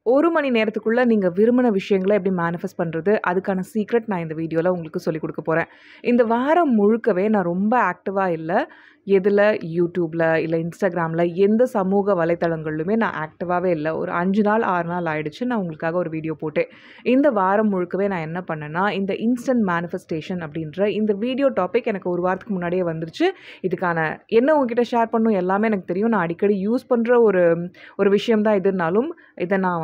1 மணி நேரத்துக்குள்ள நீங்க விரும்பின விஷயங்கள எப்படி மேனிஃபெஸ்ட் பண்றது? அதுக்கான சீக்ரெட் நான் இந்த வீடியோல உங்களுக்கு சொல்லிக் குடுக்க போறேன். இந்த வாரம் முழுக்கவே நான் ரொம்ப ஆக்டிவா இல்ல. எதுல YouTubeல, இல்ல Instagramல எந்த சமூக வலைத்தளங்கள்லுமே நான் ஆக்டிவாவே இல்ல. ஒரு 5 நாள், 6 நாள் ஆயிடுச்சு. நான் உங்களுக்காக ஒரு வீடியோ போட்டேன். இந்த வாரம் முழுக்கவே நான் என்ன பண்ணேன்னா, இந்த இன்ஸ்டன்ட் மேனிஃபெஸ்டேஷன் அப்படின்ற இந்த வீடியோ டாபிக் எனக்கு 1 வாரத்துக்கு முன்னாடியே வந்துருச்சு. இதுக்கான என்ன உங்ககிட்ட ஷேர் பண்ணணும் எல்லாமே எனக்கு தெரியும். நான் அடிக்கடி யூஸ் பண்ற ஒரு விஷயம் தான் இதுனாலும், இத நான்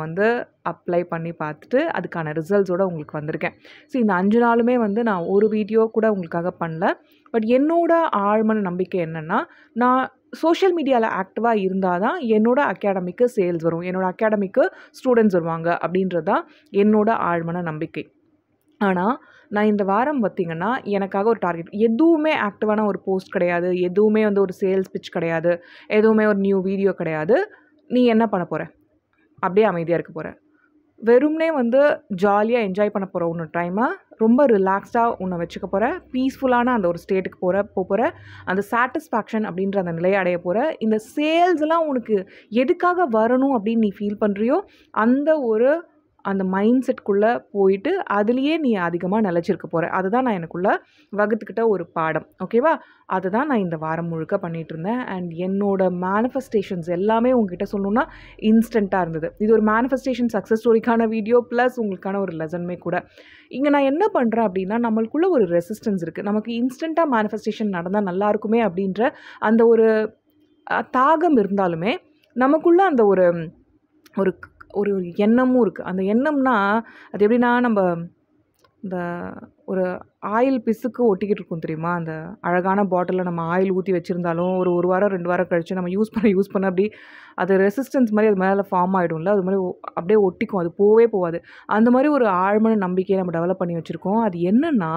அப்ளை பண்ணி பார்த்துட்டு, அதுக்கான ரிசல்ட்ஸோட உங்களுக்கு வந்திருக்கேன். இந்த 5 நாளுமே நான் ஒரு வீடியோ கூட உங்களுக்காக பண்ணல. பட் என்னோட ஆழ்மன நம்பிக்கை என்னன்னா, நான் சோஷியல் மீடியால ஆக்டிவா இருந்தா தான் என்னோட அகாடமிக்கு சேல்ஸ் வரும். என்னோட அகாடமிக்கு ஸ்டூடண்ட்ஸ் வருவாங்க அப்படின்றது தான் என்னோட ஆழ்மன நம்பிக்கை. ஆனா, நான் இந்த வாரம் பார்த்தீங்கன்னா, எனக்காக ஒரு டார்கெட். எதுவுமே ஆக்டிவான ஒரு போஸ்ட் கிடையாது. எதுவுமே ஒரு சேல்ஸ் பிட்ச் கிடையாது. எதுவுமே ஒரு நியூ வீடியோ கிடையாது. நீ என்ன பண்ண போற? அப்படியே அமைதியா இருக்க போற. வெறுமனே ஜாலியா என்ஜாய் பண்ண போற உன்னோட டைம ரொம்ப ரிலாக்ஸ்டா உன்ன வச்சுக்க போற. பீஸ்ஃபுல்லான அந்த ஒரு ஸ்டேட்டுக்கு போற. அந்த சாட்டிஸ்ஃபேக்ஷன் அப்படின்ற அந்த நிலைய அடைய போற. இந்த சேல்ஸ்லாம் உனக்கு எதுக்காக வரணும் அப்படின்னு நீ ஃபீல் பண்றியோ, அந்த மைண்ட் செட்குள்ள போயிட்டு, அதிலேயே நீ அதிகமா நிலைச்சிருக்க போற. அதுதான் நான் எனக்குள்ள வகுத்துக்கிட்ட ஒரு பாடம். ஓகேவா? அதுதான் நான் இந்த வாரம் முழுக்க பண்ணிட்டுருந்தேன். அண்ட் என்னோட மேனிஃபெஸ்டேஷன்ஸ் எல்லாமே உங்ககிட்ட சொல்லணும்னா, இன்ஸ்டன்ட்டா இருந்தது. இது ஒரு மேனிஃபெஸ்டேஷன் சக்ஸஸ் ஸ்டோரிக்கான வீடியோ ப்ளஸ் உங்களுக்கான ஒரு லெசனுமே கூட. இங்க நான் என்ன பண்றேன் அப்படின்னா, நம்மளுக்குள்ள ஒரு ரெசிஸ்டன்ஸ் இருக்கு. நமக்கு இன்ஸ்டன்ட்டா மேனிஃபெஸ்டேஷன் நடந்தா நல்லா இருக்குமே அப்படின்ற அந்த ஒரு தாகம் இருந்தாலுமே, நமக்குள்ள அந்த ஒரு ஒரு ஒரு எண்ணமும் இருக்கு. அந்த எண்ணம்னா, அது எப்படின்னா, இந்த ஒரு ஆயில் பிசுக்கு ஒட்டிக்கிட்டு இருக்கும் தெரியுமா? அந்த அழகான பாட்டில்ல நம்ம ஆயில் ஊத்தி வச்சிருந்தாலும், ஒரு 1 வாரம், 2 வாரம் கழிச்சு நம்ம யூஸ் பண்ண அப்படி அது ரெசிஸ்டன்ஸ் மாரி அது மேல ஃபார்ம் ஆயிடும்ல. அது மாரி அப்படியே ஒட்டிக்கும். அது போவே போவாது. அந்த மாரி ஒரு ஆழ்மன நம்பிக்கைய நம்ம டெவலப் பண்ணி வச்சிருக்கோம். அது என்னன்னா,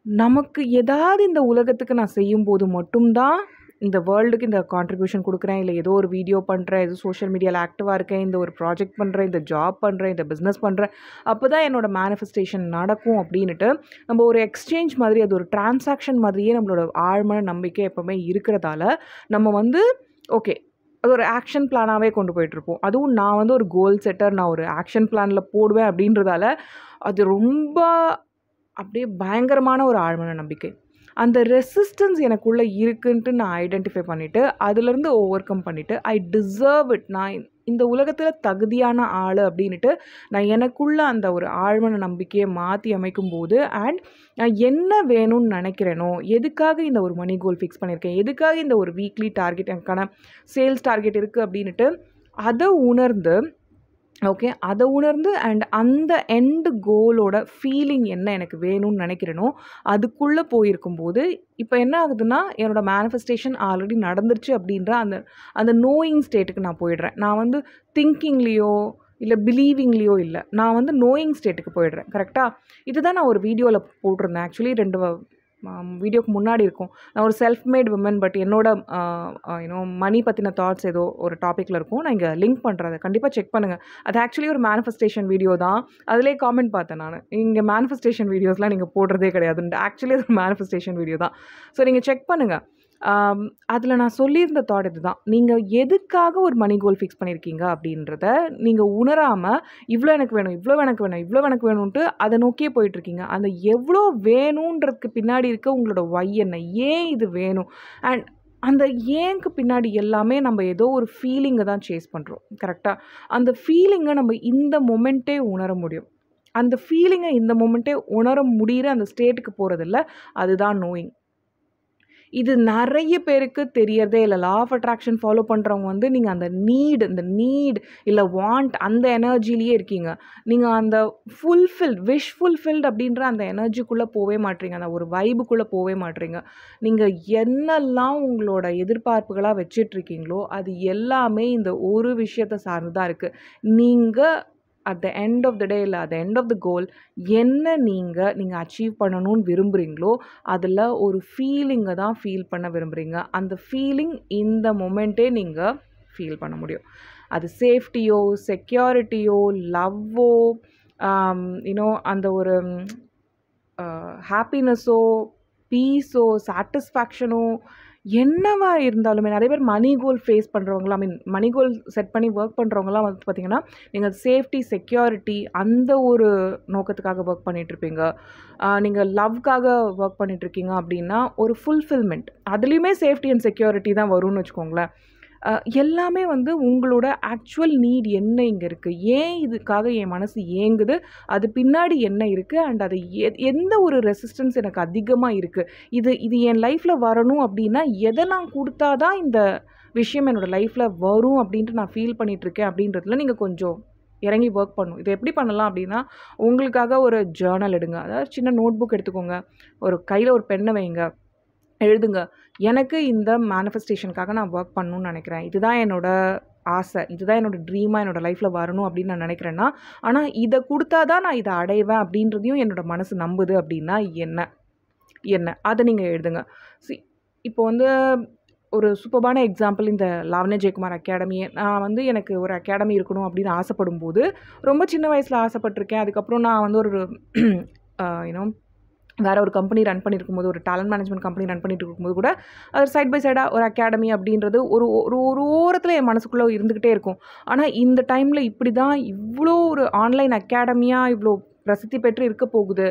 நமக்கு ஏதாவது இந்த உலகத்துக்கு நான் செய்யும்போது மட்டும் தான் இந்த வேர்ல்டுக்கு இந்த கான்ட்ரிபியூஷன் குடுக்குறேன். இல்ல ஏதோ ஒரு வீடியோ பண்றேன். ஏதோ சோஷியல் மீடியால ஆக்டிவா இருக்கேன். இந்த ஒரு ப்ராஜெக்ட் பண்றேன். இந்த ஜாப் பண்றேன். இந்த பிசினஸ் பண்றேன். அப்பதான் என்னோட மேனிஃபெஸ்டேஷன் நடக்கும் அப்படின்னுட்டு, நம்ம ஒரு எக்ஸ்சேஞ்ச் மாதிரி அது ஒரு டிரான்சாக்ஷன் மாதிரியே நம்மளோட ஆழ்மன நம்பிக்கை எப்பவுமே இருக்கிறதால, நம்ம ஓகே. அது ஒரு ஆக்ஷன் பிளானாவே கொண்டு போயிட்டுருப்போம். அதுவும் நான் ஒரு கோல் செட்டர். நான் ஒரு ஆக்ஷன் பிளான்ல போடுவேன் அப்படின்றதால, அது ரொம்ப அப்படியே பயங்கரமான ஒரு ஆழ்மன நம்பிக்கை. அந்த ரெசிஸ்டன்ஸ் எனக்குள்ள இருக்குன்ட்டு நான் ஐடென்டிஃபை பண்ணிட்டு, அதுலேருந்து ஓவர் கம் பண்ணிட்டு, ஐ டிசர்வ் இட். நான் இந்த உலகத்தில தகுதியான ஆளு அப்படின்னுட்டு, நான் எனக்குள்ள அந்த ஒரு ஆழ்மன நம்பிக்கைய மாத்தி அமைக்கும்போது, அண்ட் நான் என்ன வேணும்னு நெனைக்கிறேனோ, எதுக்காக இந்த ஒரு மணி கோல் ஃபிக்ஸ் பண்ணியிருக்கேன், எதுக்காக இந்த ஒரு வீக்லி டார்கெட் எனக்கான சேல்ஸ் டார்கெட் இருக்கு அப்படின்னுட்டு, அத உணர்ந்து அத உணர்ந்து அண்ட் அந்த எண்ட் கோலோட ஃபீலிங் என்ன எனக்கு வேணும்னு நெனைக்கிறேனோ, அதுக்குள்ள போயிருக்கும்போது, இப்ப என்ன ஆகுதுன்னா, என்னோட மேனிஃபெஸ்டேஷன் ஆல்ரெடி நடந்துருச்சு அப்படின்ற அந்த அந்த நோயிங் ஸ்டேட்டுக்கு நான் போயிடுறேன். நான் திங்கிங்லயோ, இல்ல பிலீவிங்லயோ இல்ல. நான் நோயிங் ஸ்டேட்டுக்கு போயிடுறேன். கரெக்ட்டா? இதுதான் நான் ஒரு வீடியோல போட்டிருந்தேன். ஆக்சுவலி 2 வீடியோக்கு முன்னாடி இருக்கும். நான் ஒரு செல்ஃப் மேட் விமன் பட் என்னோட மணி பத்தின தாட்ஸ் ஏதோ ஒரு டாபிக்ல இருக்கும். நான் இங்க லிங்க் பண்றேன். அத கண்டிப்பா செக் பண்ணுங்க. அது ஆக்சுவலி ஒரு மேனிஃபெஸ்டேஷன் வீடியோ தான். அதிலேயே காமெண்ட் பார்த்தேன் நானு. இங்க மேனிஃபெஸ்டேஷன் வீடியோஸ்லாம் நீங்க போடுறதே கிடையாதுன்ட்டு. ஆக்சுவலி அது ஒரு மேனிஃபெஸ்டேஷன் வீடியோ தான். நீங்க செக் பண்ணுங்க. அதில நான் சொல்லியிருந்த தாட் இதுதான். நீங்க எதுக்காக ஒரு மணி கோல் ஃபிக்ஸ் பண்ணியிருக்கீங்க அப்படின்றத நீங்க உணராம, இவ்ளோ எனக்கு வேணும், இவ்ளோ எனக்கு வேணும், இவ்ளோ எனக்கு வேணுன்ட்டு அத நோக்கியே போயிட்டுருக்கீங்க. அந்த எவ்ளோ வேணுன்றதுக்கு பின்னாடி இருக்க உங்களோட ஒய் என்ன? ஏன் இது வேணும்? அண்ட் அந்த ஏன்க்கு பின்னாடி எல்லாமே நம்ம ஏதோ ஒரு ஃபீலிங்க தான் சேஸ் பண்றோம். கரெக்ட்டா? அந்த ஃபீலிங்க நம்ம இந்த மொமெண்ட்டே உணர முடியும். அந்த ஃபீலிங்க இந்த மொமெண்ட்டே உணர முடியிற அந்த ஸ்டேட்டுக்கு போறதில்ல. அதுதான் நோயிங். இது நெறைய பேருக்கு தெரியறதே இல்ல. லா ஆஃப் அட்ராக்ஷன் ஃபாலோ பண்றவங்க நீங்க அந்த இந்த நீட் இல்ல வாண்ட் அந்த எனர்ஜிலயே இருக்கீங்க. நீங்க அந்த விஷ் ஃபுல்ஃபில்ட் அப்படின்ற அந்த எனர்ஜிக்குள்ள போவே மாட்றீங்க. அந்த ஒரு வைபுக்குள்ள போவே மாட்றீங்க. நீங்க என்னெல்லாம் உங்களோட எதிர்பார்ப்புகளா வச்சுட்ருக்கீங்களோ, அது எல்லாமே இந்த ஒரு விஷயத்த சார்ந்து தான் இருக்கு. நீங்க at the end of the day இல்ல at the end of the goal என்ன நீங்க அச்சீவ் பண்ணணும்னு விரும்புறீங்களோ, அதில ஒரு ஃபீலிங்க தான் ஃபீல் பண்ண விரும்புறீங்க. அந்த ஃபீலிங் இந்த மொமெண்ட்டே நீங்க ஃபீல் பண்ண முடியும். அது சேஃப்டியோ, செக்யூரிட்டியோ, லவ்வோ, அந்த ஒரு ஹாப்பினஸோ, பீஸோ, சாட்டிஸ்ஃபேக்ஷனோ என்னவா இருந்தாலுமே நிறைய பேர் மணி கோல் ஃபேஸ் பண்ணுறவங்களாம், மணி கோல் செட் பண்ணி ஒர்க் பண்ணுறவங்களாம் வந்து பார்த்தீங்கன்னா, நீங்கள் சேஃப்டி, செக்யூரிட்டி அந்த ஒரு நோக்கத்துக்காக ஒர்க் பண்ணிகிட்ருப்பீங்க. நீங்கள் லவ்க்காக ஒர்க் பண்ணிகிட்ருக்கீங்க அப்படின்னா, ஒரு ஃபுல்ஃபில்மெண்ட் அதுலேயுமே சேஃப்டி அண்ட் செக்யூரிட்டி தான் வரும்னு வச்சுக்கோங்களேன். எல்லாமே வந்து உங்களோட ஆக்சுவல் நீட் என்ன இங்கே இருக்குது, ஏன் இதுக்காக என் மனசு ஏங்குது, அது பின்னாடி என்ன இருக்குது, அண்ட் அது எந்த ஒரு ரெசிஸ்டன்ஸ் எனக்கு அதிகமாக இருக்குது, இது என் லைஃப்பில் வரணும் அப்படின்னா எதெல்லாம் கொடுத்தா தான் இந்த விஷயம் என்னோடய லைஃப்பில் வரும் அப்படின்ட்டு நான் ஃபீல் பண்ணிகிட்ருக்கேன் அப்படின்றதுல நீங்கள் கொஞ்சம் இறங்கி ஒர்க் பண்ணணும். இதை எப்படி பண்ணலாம் அப்படின்னா, உங்களுக்காக ஒரு ஜேர்னல் எடுங்க. அதாவது சின்ன நோட் புக் எடுத்துக்கோங்க, ஒரு கையில் ஒரு பெண்ணை வைங்க, எழுதுங்க. எனக்கு இந்த மேனிஃபெஸ்டேஷனுக்காக நான் ஒர்க் பண்ணணும்னு நினைக்கிறேன், இதுதான் என்னோட ஆசை, இதுதான் என்னோடய ட்ரீமாக என்னோடய லைஃப்பில் வரணும் அப்படின்னு நான் நினைக்கிறேன்னா, ஆனால் இதை கொடுத்தா தான் நான் இதை அடைவேன் அப்படின்றதையும் என்னோடய மனசு நம்புது அப்படின்னா என்ன அதை நீங்கள் எழுதுங்க. இப்போ வந்து ஒரு சூப்பர்பான எக்ஸாம்பிள் இந்த லாவண்யா ஜெயக்குமார் அகாடமி. நான் வந்து எனக்கு ஒரு அகாடமி இருக்கணும் அப்படின்னு ஆசைப்படும்போது, ரொம்ப சின்ன வயசில் ஆசைப்பட்டிருக்கேன். அதுக்கப்புறம் நான் வந்து ஒரு யூனோ வேறு ஒரு கம்பெனி ரன் பண்ணியிருக்கும்போது, ஒரு டேலண்ட் மேனேஜ்மெண்ட் கம்பெனி ரன் பண்ணிட்டு இருக்கும்போது கூட, அது சைட் பை சைடாக ஒரு அகாடமி அப்படின்றது ஒரு ஓரத்தில் என் மனசுக்குள்ளே இருந்துக்கிட்டே இருக்கும். ஆனால் இந்த டைமில் இப்படி தான் இவ்வளோ ஒரு ஆன்லைன் அகாடமியாக இவ்வளோ பிரசித்தி பெற்று இருக்க போகுது,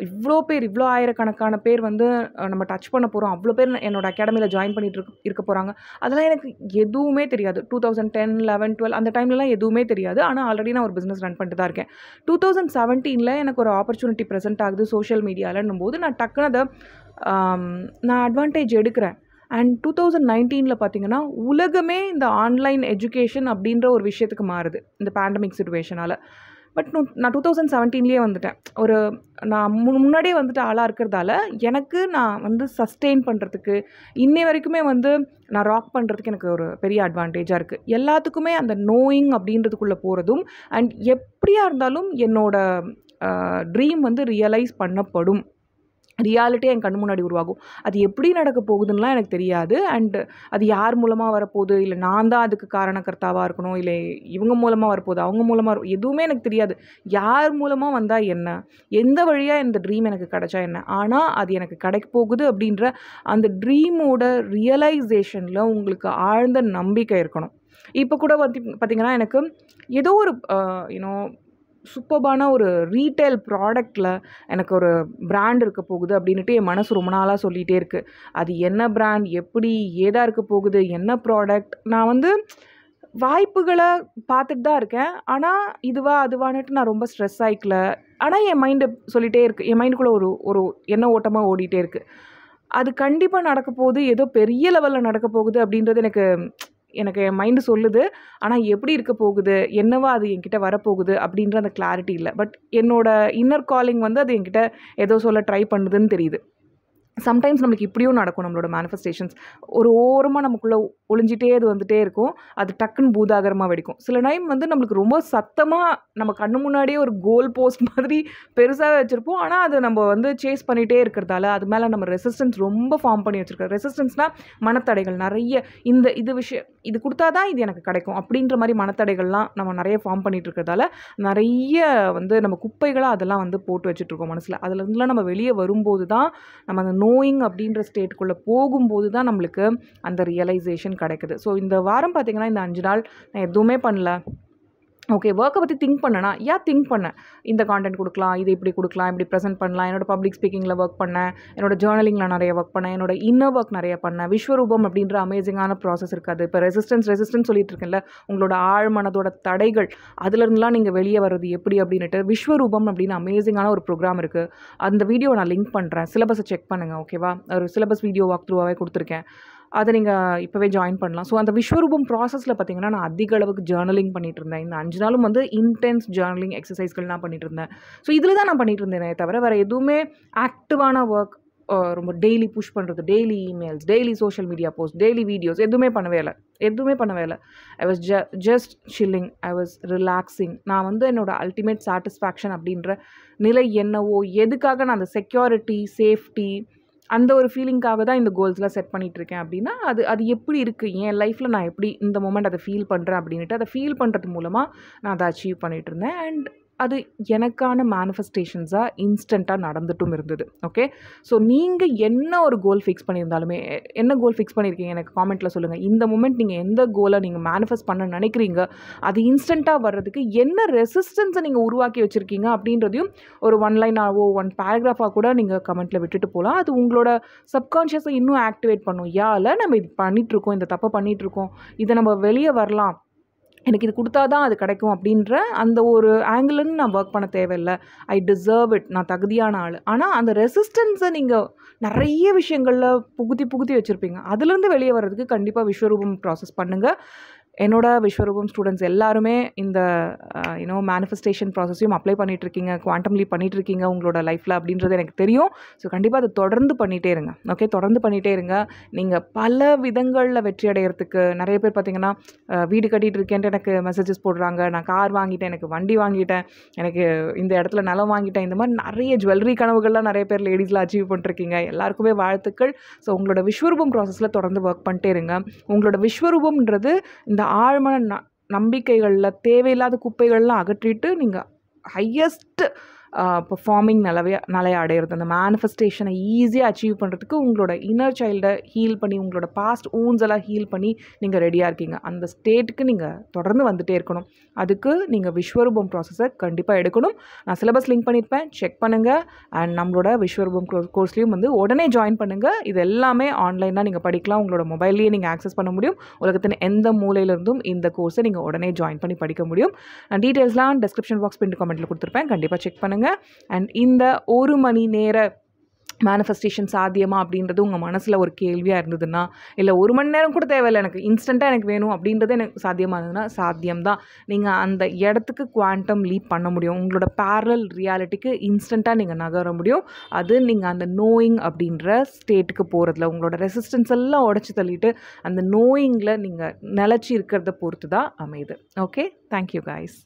இவ்வளோ பேர், இவ்வளோ ஆயிரக்கணக்கான பேர் வந்து நம்ம டச் பண்ண போகிறோம், அவ்வளோ பேர் என்னோடய அகாடமியில் ஜாயின் பண்ணிட்டு இருக்க போகிறாங்க. அதெல்லாம் எனக்கு எதுவுமே தெரியாது. 2010, 11, 12 அந்த டைம்லலாம் எதுவுமே தெரியாது. ஆனால் ஆல்ரெடி நான் ஒரு பிஸ்னஸ் ரன் பண்ணிட்டு தான் இருக்கேன். 2017 எனக்கு ஒரு ஆப்பர்ச்சுனிட்டி ப்ரெசென்ட் ஆகுது சோஷியல் மீடியாலன்னும் போது, நான் டக்குன்னு அதை நான் அட்வான்டேஜ் எடுக்கிறேன். அண்ட் 2019 பார்த்தீங்கன்னா, உலகமே இந்த ஆன்லைன் எஜுகேஷன் அப்படின்ற ஒரு விஷயத்துக்கு மாறுது இந்த பேண்டமிக் சிச்சுவேஷனால். பட் நான் 2017 வந்துட்டேன். நான் முன்னாடியே வந்துட்டு ஆளாக இருக்கிறதால, எனக்கு நான் வந்து சஸ்டெயின் பண்ணுறதுக்கு, இன்னை வரைக்குமே வந்து நான் ராக் பண்ணுறதுக்கு எனக்கு ஒரு பெரிய அட்வான்டேஜாக இருக்குது. எல்லாத்துக்குமே அந்த நோயிங் அப்படின்றதுக்குள்ளே போகிறதும், அண்ட் எப்படியா இருந்தாலும் என்னோடய ட்ரீம் வந்து ரியலைஸ் பண்ணப்படும், ரியாலிட்டியாக என் கண் முன்னாடி உருவாகும். அது எப்படி நடக்க போகுதுன்னெலாம் எனக்கு தெரியாது. அண்டு அது யார் மூலமாக வரப்போகுது, இல்லை நான் தான் அதுக்கு காரணக்கர்த்தாவாக இருக்கணும், இல்லை இவங்க மூலமாக வரப்போகுது, அவங்க மூலமாக எதுவுமே எனக்கு தெரியாது. யார் மூலமாக வந்தால் என்ன, எந்த வழியாக இந்த ட்ரீம் எனக்கு கிடைச்சா என்ன, ஆனால் அது எனக்கு கிடைக்க போகுது அப்படின்ற அந்த ட்ரீமோட ரியலைசேஷனில் உங்களுக்கு ஆழ்ந்த நம்பிக்கை இருக்கணும். இப்போ கூட பார்த்திங்கன்னா, எனக்கு ஏதோ ஒரு சூப்பர்பான ஒரு ரீட்டைல் ப்ராடக்டில் எனக்கு ஒரு பிராண்ட் இருக்க போகுது அப்படின்ட்டு என் மனசு ரொம்ப நாளாக சொல்லிகிட்டே இருக்குது. அது என்ன பிராண்ட், எப்படி, ஏதாக இருக்க போகுது, என்ன ப்ராடக்ட், நான் வந்து வாய்ப்புகளை பார்த்துட்டு தான் இருக்கேன். ஆனால் இதுவா அதுவான்ட்டு நான் ரொம்ப ஸ்ட்ரெஸ் ஆகிக்கல. ஆனால் என் மைண்டு சொல்லிகிட்டே இருக்குது, என் மைண்டுக்குள்ளே ஒரு எண்ண ஓட்டமாக ஓடிட்டே இருக்குது. அது கண்டிப்பாக நடக்க போகுது, ஏதோ பெரிய லெவலில் நடக்க போகுது அப்படின்றது எனக்கு என் மைண்டு சொல்லுது. ஆனால் எப்படி இருக்க போகுது, என்னவா அது என்கிட்ட வரப்போகுது அப்படின்ற அந்த கிளாரிட்டி இல்லை. பட் என்னோடய இன்னர் காலிங் வந்து அது என்கிட்ட ஏதோ சொல்ல ட்ரை பண்ணுதுன்னு தெரியுது. சம்டைம்ஸ் நம்மளுக்கு இப்படியும் நடக்கும். நம்மளோட மேனிஃபெஸ்டேஷன்ஸ் ஒரு ஓரமாக நமக்குள்ளே ஒளிஞ்சிட்டே அது வந்துகிட்டே இருக்கும், அது டக்குன்னு பூதாகரமாக வெடிக்கும். சில டைம் வந்து நம்மளுக்கு ரொம்ப சத்தமாக நம்ம கண்ணு முன்னாடியே ஒரு கோல் போஸ்ட் மாதிரி பெருசாக வச்சுருப்போம். ஆனால் அது நம்ம வந்து சேஸ் பண்ணிகிட்டே இருக்கிறதால அது மேலே நம்ம ரெசிஸ்டன்ஸ் ரொம்ப ஃபார்ம் பண்ணி வச்சுருக்கோம். ரெசிஸ்டன்ஸ்னால் மனத்தடைகள் நிறைய, இது கொடுத்தா தான் இது எனக்கு கிடைக்கும் அப்படின்ற மாதிரி மனத்தடைகள்லாம் நம்ம நிறைய ஃபார்ம் பண்ணிகிட்டு இருக்கிறதால நிறைய வந்து நம்ம குப்பைகளாக அதெல்லாம் வந்து போட்டு வச்சுட்ருக்கோம் மனசில். அதுலேருந்துலாம் நம்ம வெளியே வரும்போது தான், நம்ம அந்த நோயிங் அப்படின்ற ஸ்டேட்டுக்குள்ளே போகும்போது தான் நம்மளுக்கு அந்த ரியலைசேஷன் கிடைக்குது. ஸோ இந்த வாரம் பார்த்திங்கன்னா, இந்த 5 நாள் நான் எதுவுமே பண்ணல. ஓகே, ஒர்க்கை பற்றி திங்க் பண்ணேன்னா திங்க் பண்ணேன், இந்த கான்டென்ட் கொடுக்கலாம், இது இப்படி கொடுக்கலாம், இப்படி ப்ரெசென்ட் பண்ணலாம். என்னோட பப்ளிக் ஸ்பீக்கிங்கில் ஒர்க் பண்ணேன், என்னோட ஜேர்னலிங்கில் நிறைய ஒர்க் பண்ணேன், என்னோட இன்னர் ஒர்க் நிறைய பண்ணேன். விஸ்வரூபம் அப்படின்ற அமேசிங்கான ப்ராசஸ் இருக்காது. இப்போ ரெசிஸ்டன்ஸ் சொல்லிட்டு இருக்கேன்ல, உங்களோட ஆழ்மனதோட தடைகள் அதுலேருந்துலாம் நீங்கள் வெளியே வர்றது எப்படி அப்படின்ட்டு விஸ்வரூபம் அப்படின்னு அமேசிங்கான ஒரு ப்ரோக்ராம் இருக்குது. அந்த வீடியோ நான் லிங்க் பண்ணுறேன், சிலபஸை செக் பண்ணுங்கள். ஓகேவா, ஒரு சிலபஸ் வீடியோ வாக் த்ரூவாகவே கொடுத்துருக்கேன், அதை நீங்கள் இப்போவே ஜாயின் பண்ணலாம். ஸோ அந்த விஸ்வரூபம் ப்ராசஸில் பார்த்திங்கன்னா, நான் அதிக அளவுக்கு ஜேர்னலிங் பண்ணிகிட்டு இருந்தேன். இந்த 5 நாளும் வந்து இன்டென்ஸ் ஜேர்னலிங் எக்ஸசைஸ்கள் நான் பண்ணிகிட்டு இருந்தேன். ஸோ இதில் தான் நான் பண்ணிகிட்டு இருந்தேனே தவிர வேறு எதுவுமே ஆக்டிவான ஒர்க், ரொம்ப டெய்லி புஷ் பண்ணுறது, daily emails, daily social media post, daily videos எதுவுமே பண்ணவே இல்லை. I was just chilling, I was relaxing. நான் வந்து என்னோட அல்டிமேட் சாட்டிஸ்ஃபேக்ஷன் அப்படின்ற நிலை என்னவோ, எதுக்காக நான் அந்த செக்யூரிட்டி, சேஃப்டி அந்த ஒரு ஃபீலிங்காக தான் இந்த கோல்ஸ்லாம் செட் பண்ணிகிட்ருக்கேன் அப்படின்னா, அது எப்படி இருக்குது, என் லைஃப்பில் நான் எப்படி இந்த மொமெண்ட் அதை ஃபீல் பண்ணுறேன் அப்படின்ட்டு, அதை ஃபீல் பண்ணுறது மூலமாக நான் அதை அச்சீவ் பண்ணிகிட்டு இருந்தேன். அண்ட் அது எனக்கான மேனிஃபெஸ்டேஷன்ஸாக இன்ஸ்டண்ட்டாக நடந்துட்டும் இருந்தது. ஓகே, ஸோ நீங்கள் என்ன ஒரு கோல் ஃபிக்ஸ் பண்ணியிருந்தாலுமே, என்ன கோல் ஃபிக்ஸ் பண்ணியிருக்கீங்க எனக்கு காமெண்ட்டில் சொல்லுங்கள். இந்த மூமெண்ட் நீங்கள் எந்த கோலை நீங்கள் மேனிஃபெஸ்ட் பண்ண நினைக்கிறீங்க, அது இன்ஸ்டண்ட்டாக வர்றதுக்கு என்ன ரெசிஸ்டன்ஸை நீங்கள் உருவாக்கி வச்சுருக்கீங்க அப்படின்றதையும் ஒரு 1 லைனாவோ 1 பேராகிராஃபாக கூட நீங்கள் கமெண்ட்டில் விட்டுட்டு போகலாம். அது உங்களோட சப்கான்ஷியஸை இன்னும் ஆக்டிவேட் பண்ணும். நம்ம இது பண்ணிகிட்ருக்கோம், இந்த தப்பை பண்ணிகிட்ருக்கோம், இதை நம்ம வெளியே வரலாம், எனக்கு இது கொடுத்தா தான் அது கிடைக்கும் அப்படின்ற அந்த ஒரு ஆங்கிள்னு நான் ஒர்க் பண்ண தேவையில்லை. ஐ டிசர்வ் இட், நான் தகுதியான ஆள். ஆனால் அந்த ரெசிஸ்டன்ஸை நீங்கள் நிறைய விஷயங்களில் புகுத்தி வச்சுருப்பீங்க. அதுலேருந்து வெளியே வர்றதுக்கு கண்டிப்பாக விஸ்வரூபம் ப்ராசஸ் பண்ணுங்கள். என்னோட விஸ்வரூபம் ஸ்டூடெண்ட்ஸ் எல்லாருமே இந்த மேனிஃபெஸ்டேஷன் ப்ராசஸையும் அப்ளை பண்ணிகிட்ருக்கீங்க, குவாண்டம் லீப் பண்ணிகிட்ருக்கீங்க உங்களோட லைஃப்பில் அப்படின்றது எனக்கு தெரியும். ஸோ கண்டிப்பாக அதை தொடர்ந்து பண்ணிகிட்டே இருங்க. ஓகே, தொடர்ந்து பண்ணிகிட்டே இருங்க. நீங்கள் பல விதங்களில் வெற்றி அடைகிறதுக்கு நிறைய பேர் பார்த்தீங்கன்னா, வீடு கட்டிகிட்டு இருக்கேன்ட்டு எனக்கு மெசேஜஸ் போடுறாங்க, நான் கார் வாங்கிட்டேன், எனக்கு வண்டி வாங்கிட்டேன், எனக்கு இந்த இடத்துல நிலம் வாங்கிட்டேன், இந்த மாதிரி நிறைய ஜுவல்லரி கனவுகள்லாம் நிறைய பேர் லேடிஸில் அச்சீவ் பண்ணிருக்கீங்க. எல்லாருக்குமே வாழ்த்துக்கள். ஸோ உங்களோட விஸ்வரூபம் ப்ராசஸில் தொடர்ந்து ஒர்க் பண்ணிட்டே இருங்க. உங்களோட விஸ்வரூபம்ன்றது இந்த ஆழமான நம்பிக்கைகளில் தேவையில்லாத குப்பைகள்லாம் அகற்றிட்டு நீங்கள் ஹையஸ்ட் பெர்ஃபார்மிங் நிலையை அடையிறது, அந்த மேனிஃபெஸ்டேஷனை ஈஸியாக அச்சீவ் பண்ணுறதுக்கு உங்களோட இன்னர் சைல்டை ஹீல் பண்ணி, உங்களோட பாஸ்ட் ஊன்ஸ் எல்லாம் ஹீல் பண்ணி நீங்கள் ரெடியாக இருக்கீங்க. அந்த ஸ்டேட்டுக்கு நீங்கள் தொடர்ந்து வந்துகிட்டே இருக்கணும். அதுக்கு நீங்கள் விஸ்வரூபம் ப்ராசஸை கண்டிப்பாக எடுக்கணும். நான் சிலபஸ் லிங்க் பண்ணியிருப்பேன், செக் பண்ணுங்கள். அண்ட் நம்மளோட விஸ்வரூபம் கோர்ஸ்லேயும் உடனே ஜாயின் பண்ணுங்கள். இது எல்லாமே ஆன்லைனாக நீங்கள் படிக்கலாம். உங்களோட மொபைல்லேயே நீங்கள் ஆக்சஸ் பண்ண முடியும். உலகத்தின் எந்த மூலையிலிருந்தும் இந்த கோர்ஸை நீங்கள் உடனே ஜாயின் பண்ணி படிக்க முடியும். டீட்டெயில்ஸ்லாம் டிஸ்கிரிப்ஷன் பாக்ஸ் பின் கமெண்ட்டில் கொடுத்துருப்பேன், கண்டிப்பாக செக் பண்ணுங்கள். அண்ட் இந்த 1 மணி நேர மேனிஃபெஸ்டேஷன் சாத்தியமா அப்படின்றது உங்கள் மனசில் ஒரு கேள்வியாக இருந்ததுன்னா, இல்லை 1 மணி நேரம் கூட தேவையில்லை, எனக்கு இன்ஸ்டண்ட்டாக எனக்கு வேணும் அப்படின்றது எனக்கு சாத்தியமாக இருந்ததுன்னா, சாத்தியம்தான். நீங்கள் அந்த இடத்துக்கு குவாண்டம் லீப் பண்ண முடியும். உங்களோட பேரலல் ரியாலிட்டிக்கு இன்ஸ்டண்ட்டாக நீங்கள் நகர முடியும். அது நீங்கள் அந்த நோயிங் அப்படின்ற ஸ்டேட்டுக்கு போகிறதுல, உங்களோட ரெசிஸ்டன்ஸ் எல்லாம் உடச்சி தள்ளிட்டு அந்த நோயிங்கில் நீங்கள் நிலச்சி இருக்கிறத பொறுத்து தான் அமையுது. Okay, thank you guys.